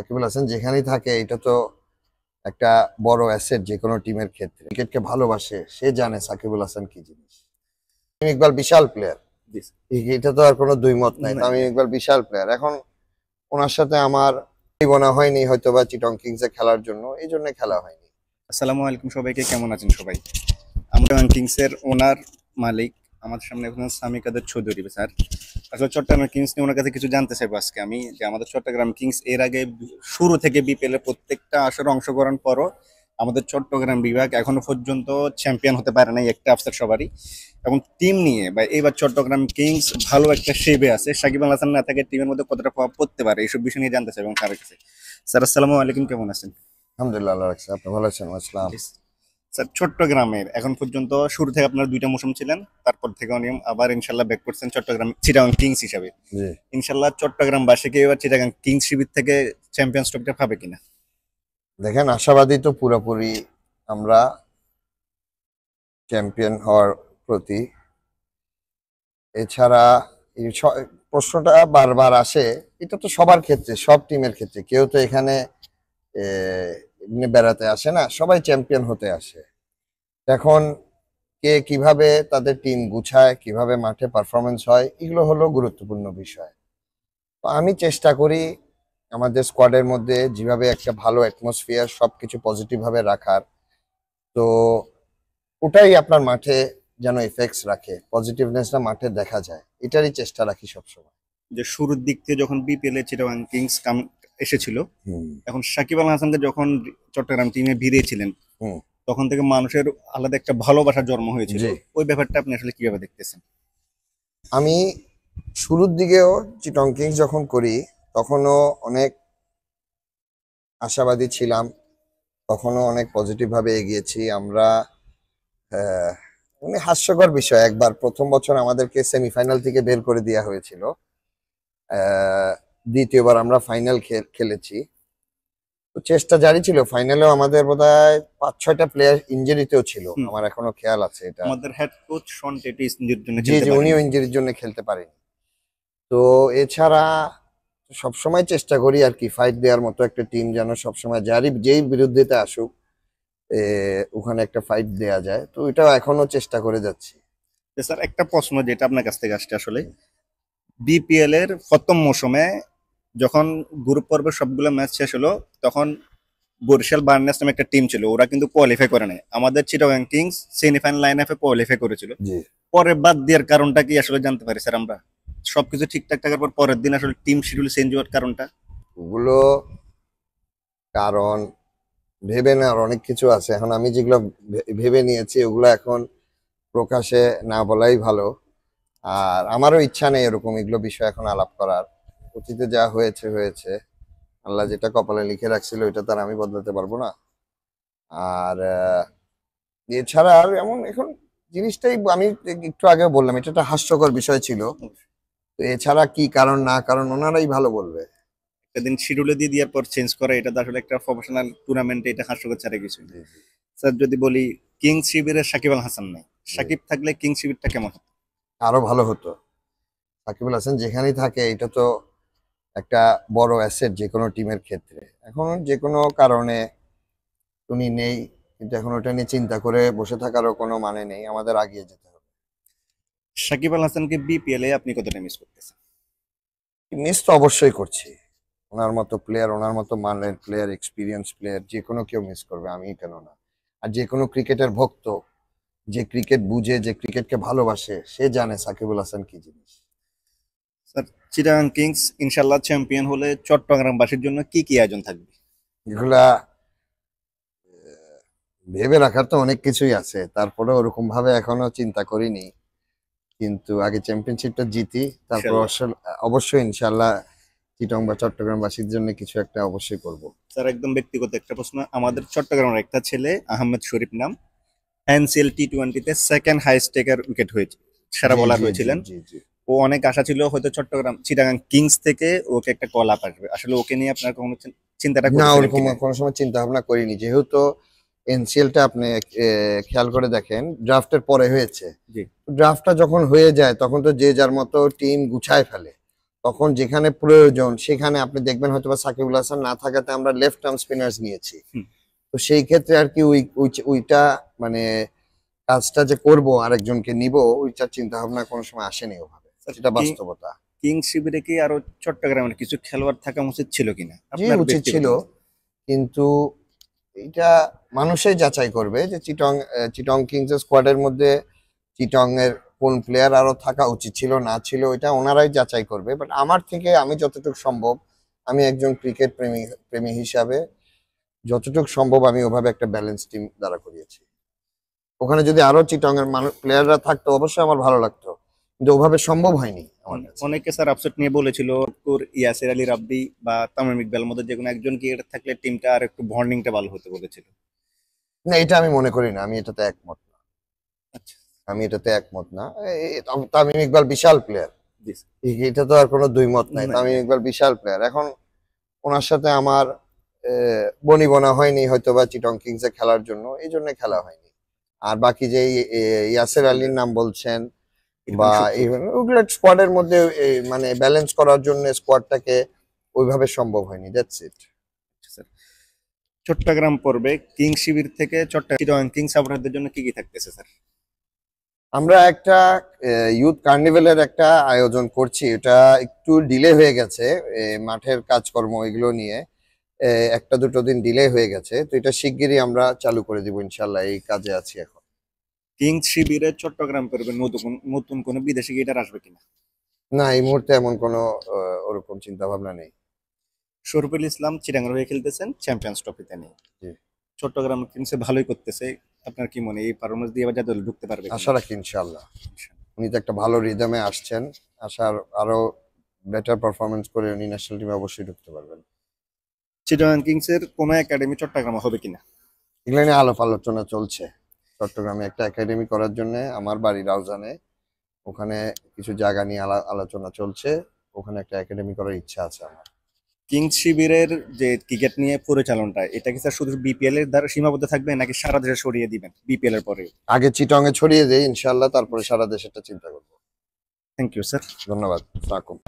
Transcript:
সাকিবুল হাসান যেখানেই থাকে এটা তো একটা বড় অ্যাসেট যে কোনো টিমের ক্ষেত্রে। ক্রিকেটকে ভালোবাসে, সে জানে সাকিবুল হাসান কি জিনিস। তামিম ইকবাল বিশাল প্লেয়ার, এটা তো আর কোনো দুই মত নাই। তামিম ইকবাল বিশাল প্লেয়ার। এখন ওনার সাথে আমার বনা হয়নি হয়তো বা চিটং কিংসে খেলার জন্য, এই জন্য খেলা হয়নি। আসসালামু আলাইকুম সবাইকে, কেমন আছেন সবাই? আমরা কিংস এর ওনার মালিক আমাদের সামনে এখন সামি কাদের চৌধুরী স্যার। আসলে চট্টগ্রাম কিংস নিয়ে ওনার কাছে কিছু জানতে চাইবো আজকে আমি, যে আমাদের চট্টগ্রাম কিংস এর আগে শুরু থেকে বিপিএল এর প্রত্যেকটা আসরে অংশগ্রহণ পরও আমাদের চট্টগ্রাম বিভাগ এখনো পর্যন্ত চ্যাম্পিয়ন হতে পারে নাই, একটা আফসার সবারই। এবং টিম নিয়ে বা এবার চট্টগ্রাম কিংস ভালো একটা শেপে আছে, সাকিব আল হাসান না থাকে টিমের মধ্যে কতটা প্রভাব পড়তে পারে এইসব বিষয় নিয়ে জানতে চাই এবং স্যারের কাছে। স্যার আসসালামু আলাইকুম, কেমন আছেন? আলহামদুলিল্লাহ, আল্লাহ রাখছে। আপনি ভালো আছেন? আসসালাম। স্যার, চট্টগ্রামের এখন পর্যন্ত শুরু থেকে আপনার দুইটা মৌসুম ছিলেন, তারপর থেকে উনি আবার ইনশাল্লাহ ব্যাক করছেন চট্টগ্রাম চিটাগাং কিংস হিসাবে। জি, ইনশাল্লাহ চট্টগ্রাম বাসীকে এবার চিটাগাং কিংস শিবির থেকে চ্যাম্পিয়ন্স ট্রফিটা পাবে কিনা? দেখেন, আশাবাদী তো পুরোপুরি আমরা চ্যাম্পিয়ন হওয়ার প্রতি। এছাড়া এই প্রশ্নটা বারবার আসে, এটা তো সবার ক্ষেত্রে, সব টিমের ক্ষেত্রে। কেউ তো এখানে এমনি বেড়াতে আসে না, সবাই চ্যাম্পিয়ন হতে আসে। এখন কে কিভাবে তাদের টিম গুছায়, কিভাবে মাঠে পারফরমেন্স হয়, এগুলো হলো গুরুত্বপূর্ণ বিষয়। তো আমি চেষ্টা করি আমাদের স্কোয়াডের মধ্যে যেভাবে একটা ভালো অ্যাটমসফিয়ার, সবকিছু পজিটিভ ভাবে রাখার। তো ওটাই আপনার মাঠে যেন এফেক্টস রাখে, পজিটিভনেসটা মাঠে দেখা যায়, এটারই চেষ্টা রাখি সবসময়। যে শুরুর দিক থেকে যখন বিপিএল এ চিটাগাং কিংস এসেছিল, হুম, এখন সাকিব আল হাসানকে যখন চট্টগ্রাম টিমে ভিড়িয়েছিলেন, হুম। তখন থেকে মানুষের আলাদা একটা ভালোবাসার জন্ম হয়েছিল। জি, ওই ব্যাপারটা আপনি আসলে কিভাবে দেখতেছেন? আমি শুরুর দিকেও চিটং কিংস যখন করি তখনও অনেক আশাবাদী ছিলাম, তখনও অনেক পজিটিভ ভাবে এগিয়েছি আমরা। মানে হাস্যকর বিষয়, একবার প্রথম বছর আমাদেরকে সেমিফাইনাল থেকে বের করে দেওয়া হয়েছিল। আহ, দ্বিতীয়বার আমরা ফাইনাল খেলেছি। তো চেষ্টা জারি ছিল, ফাইনালেও আমাদের বোধহয় 5-6টা প্লেয়ার ইনজুরিতেও ছিল, হুম। আমার এখনো খেয়াল আছে এটা। আমাদের হেড কোচ শন টেটিস নিজের জন্য জি খেলতে জি, পারেন। উনিও ইনজুরির জন্য খেলতে পারেনি। তো এছাড়া সবসময় চেষ্টা করি আর কি, ফাইট দেওয়ার মতো একটা টিম যেন সবসময় যেই বিরুদ্ধেতে আসুক ওখানে একটা ফাইট দেয়া যায়। তো এটাও এখনো চেষ্টা করে যাচ্ছি। স্যার, একটা প্রশ্ন যেটা আপনার কাছ থেকে আসছে, আসলে বিপিএল এর প্রথম মৌসুমে যখন গ্রুপ পর্বের সবগুলো ম্যাচ শেষ হলো, তখন বরিশাল বার্নেস নামে একটা টিম ছিল, ওরা কিন্তু কোয়ালিফাই করে নাই। আমাদের চিটাগাং কিংস সেমিফাইনাল লাইন আপে কোয়ালিফাই করেছিল। জি, পরে বাদ দেওয়ার কারণটা কি আসলে জানতে পারি স্যার আমরা? সবকিছু ঠিকঠাক থাকার পর পরের দিন আসলে টিম শিডিউল চেঞ্জ হওয়ার কারণটা? ওগুলো কারণ ভেবে নেওয়ার অনেক কিছু আছে। এখন আমি যেগুলো ভেবে নিয়েছি ওগুলো এখন প্রকাশে না বলাই ভালো। আর আমারও ইচ্ছা নেই এরকম এগুলো বিষয় এখন আলাপ করার। অতীতে যা হয়েছে হয়েছে, আল্লাহ যেটা কপালে লিখে রাখছিল ওইটা তার আমি বদলাতে পারবো না। আর এছাড়া আর এমন এখন জিনিসটাই আমি একটু আগে বললাম, এটা একটা হাস্যকর বিষয় ছিল। তো এছাড়া কি কারণ না কারণ ওনারাই ভালো বলবে। একটা দিন শিডিউলে দিয়ে দেওয়ার পর চেঞ্জ করা, এটা তো আসলে একটা প্রফেশনাল টুর্নামেন্টে এটা হাস্যকর ছাড়া কিছু না। জি, জি। স্যার, যদি বলি কিংস শিবিরের সাকিব আল হাসান নাই, জি। সাকিব থাকলে কিংস শিবিরটা কেমন হতো? আরো ভালো হতো। সাকিবুল হাসান যেখানেই থাকে এটা তো একটা বড় অ্যাসেট যে কোনো টিমের ক্ষেত্রে। এখন যে কোনো কারণে উনি নেই, কিন্তু এখন ওটা নিয়ে চিন্তা করে বসে থাকারও কোনো মানে নেই, আমাদের আগিয়ে যেতে হবে। সাকিব আল হাসানকে বিপিএল এ আপনি কতটা মিস করতেছেন? মিস তো অবশ্যই করছি। ওনার মতো প্লেয়ার, ওনার মতো মানের প্লেয়ার, এক্সপিরিয়েন্স প্লেয়ার যে কোনো কেউ মিস করবে, আমি কেন না। আর যে কোনো ক্রিকেটের ভক্ত, যে ক্রিকেট বুঝে, যে ক্রিকেটকে ভালোবাসে, সে জানে সাকিবুল হাসান কি জিনিস। স্যার, চিটাগাং কিংস ইনশাল্লাহ চ্যাম্পিয়ন হলে চট্টগ্রামবাসীর জন্য কি কি আয়োজন থাকবে? এগুলা ভেবে রাখার তো অনেক কিছুই আছে, তারপরে ওরকম ভাবে এখনো চিন্তা করিনি। কিন্তু আগে চ্যাম্পিয়নশিপটা জিতি, তারপর ইনশাল্লাহ। অবশ্যই ইনশাল্লাহ চিটং বা চট্টগ্রামবাসীর জন্য কিছু একটা অবশ্যই করব। স্যার, একদম ব্যক্তিগত একটা প্রশ্ন। আমাদের চট্টগ্রামের একটা ছেলে আহমেদ শরীফ নাম, এনসিএল টি-20-তে সেকেন্ড হাইস্ট টেকার উইকেট হয়েছে, সেরা জি বোলার জি জি হয়েছিলেন। জি জি। ও অনেক আশা ছিল হয়তো চট্টগ্রাম চিটাগাং কিংস থেকে ওকে একটা কল আপ আসবে। আসলে ওকে নিয়ে আপনার কখনো চিন্তাটা না, করেছিলেন ওরকম কিনা? কোনো সময় চিন্তা ভাবনা করিনি, যেহেতু এনসিএলটা আপনি খেয়াল করে দেখেন ড্রাফটের পরে হয়েছে। জি। ড্রাফটটা যখন হয়ে যায় তখন তো যে যার মতো টিম গুছায় ফেলে। তখন যেখানে প্রয়োজন সেখানে আপনি দেখবেন হয়তো বা সাকিবুল হাসান না থাকাতে আমরা লেফট আর্ম স্পিনার্স নিয়েছি। হুম। তো সেই ক্ষেত্রে আর কি ওইটা মানে কাজটা যে করব আরেকজনকে নিব ওইটার চিন্তা ভাবনা কোনো সময় আসেনি ওভাবে, সেটা বাস্তবতা। কিংস শিবিরে কি আরো চট্টগ্রামের কিছু খেলোয়াড় থাকা উচিত ছিল কিনা জি আপনার উচিত ছিল, কিন্তু এটা মানুষই যাচাই করবে যে চিটং কিংস স্কোয়াডের মধ্যে চিটং এর কোন প্লেয়ার আরো থাকা উচিত ছিল না ছিল, এটা ওনারাই যাচাই করবে। বাট আমার থেকে আমি যতটুকু সম্ভব, আমি একজন ক্রিকেট প্রেমী প্রেমী হিসাবে যতটুকু সম্ভব আমি ওভাবে একটা ব্যালেন্স টিম দ্বারা করিয়েছি। ওখানে যদি আরো চিটং এর প্লেয়াররা থাকতো অবশ্যই আমার ভালো লাগতো, কিন্তু ওভাবে সম্ভব হয়নি আমার কাছে। অনেকে স্যার আপসেট নিয়ে বলেছিল ইয়াসির আলী রাব্বি বা তামিম ইকবাল মধ্যে যে কোনো একজন কি এটা থাকলে টিমটা আর একটু বন্ডিংটা ভালো হতে বলেছিল। না এটা আমি মনে করি না, আমি এটাতে একমত না। আচ্ছা আমি এটাতে একমত না। তামিম ইকবাল বিশাল প্লেয়ার, জি এটা তো আর কোনো দুই মত নাই। নাই, তামিম নাই। ইকবাল বিশাল প্লেয়ার। এখন ওনার সাথে আমার বনিবনা হয়নি হয়তো বা চিটং কিংসে খেলার জন্য, এই জন্য খেলা হয়নি। আর বাকি যে ইয়াসের আলীর নাম বলছেন বা ওগুলো স্কোয়াডের মধ্যে মানে ব্যালেন্স করার জন্য স্কোয়াডটাকে ওইভাবে সম্ভব হয়নি, দ্যাটস ইট। স্যার চট্টগ্রাম পর্বে কিংস শিবির থেকে চট্টগ্রাম কিংস সাপোর্টারদের জন্য কি কি থাকতেছে স্যার? আমরা একটা ইউথ কার্নিভেলের একটা আয়োজন করছি, এটা একটু ডিলে হয়ে গেছে, মাঠের কাজকর্ম এগুলো নিয়ে একটা দুটো দিন ডিলে হয়ে গেছে। তো এটা শিগগিরই আমরা চালু করে দিব ইনশাল্লাহ, এই কাজে আছি এখন। কিংস শিবিরে চট্টগ্রাম পর্বে নতুন নতুন কোনো বিদেশি গিটার আসবে কিনা? না এই মুহূর্তে এমন কোনো ওরকম চিন্তা ভাবনা নেই। শরীফুল ইসলাম চিটাগাং হয়ে খেলতেছেন চ্যাম্পিয়ন্স ট্রফিতে নিয়ে, জি। চট্টগ্রাম কিংসে ভালোই করতেছে। আপনার কি মনে হয় এই পারফরমেন্স দিয়ে এবার যাতে ঢুকতে পারবে কিনা? আশা রাখি ইনশাল্লাহ, উনি তো একটা ভালো রিদমে আসছেন, আশার আরো বেটার পারফরমেন্স করে উনি ন্যাশনাল টিমে অবশ্যই ঢুকতে পারবেন। চিটাগাং কিংসের কোনো একাডেমি চট্টগ্রামে হবে কিনা? এগুলো নিয়ে আলোচনা চলছে। চট্টগ্রামে একটা একাডেমি করার জন্য আমার বাড়ি রাউজানে, ওখানে কিছু জায়গা নিয়ে আলোচনা চলছে, ওখানে একটা একাডেমি করার ইচ্ছা আছে আমার। কিংস শিবিরের যে ক্রিকেট নিয়ে পরিচালনটা এটা কি স্যার শুধু বিপিএল এর দ্বারা সীমাবদ্ধ থাকবে নাকি সারা দেশে ছড়িয়ে দিবেন বিপিএল এর পরে? আগে চিটং এ ছড়িয়ে দেই ইনশাল্লাহ, তারপরে সারা দেশেরটা চিন্তা করবো। Thank you sir. ধন্যবাদ। সাকুম।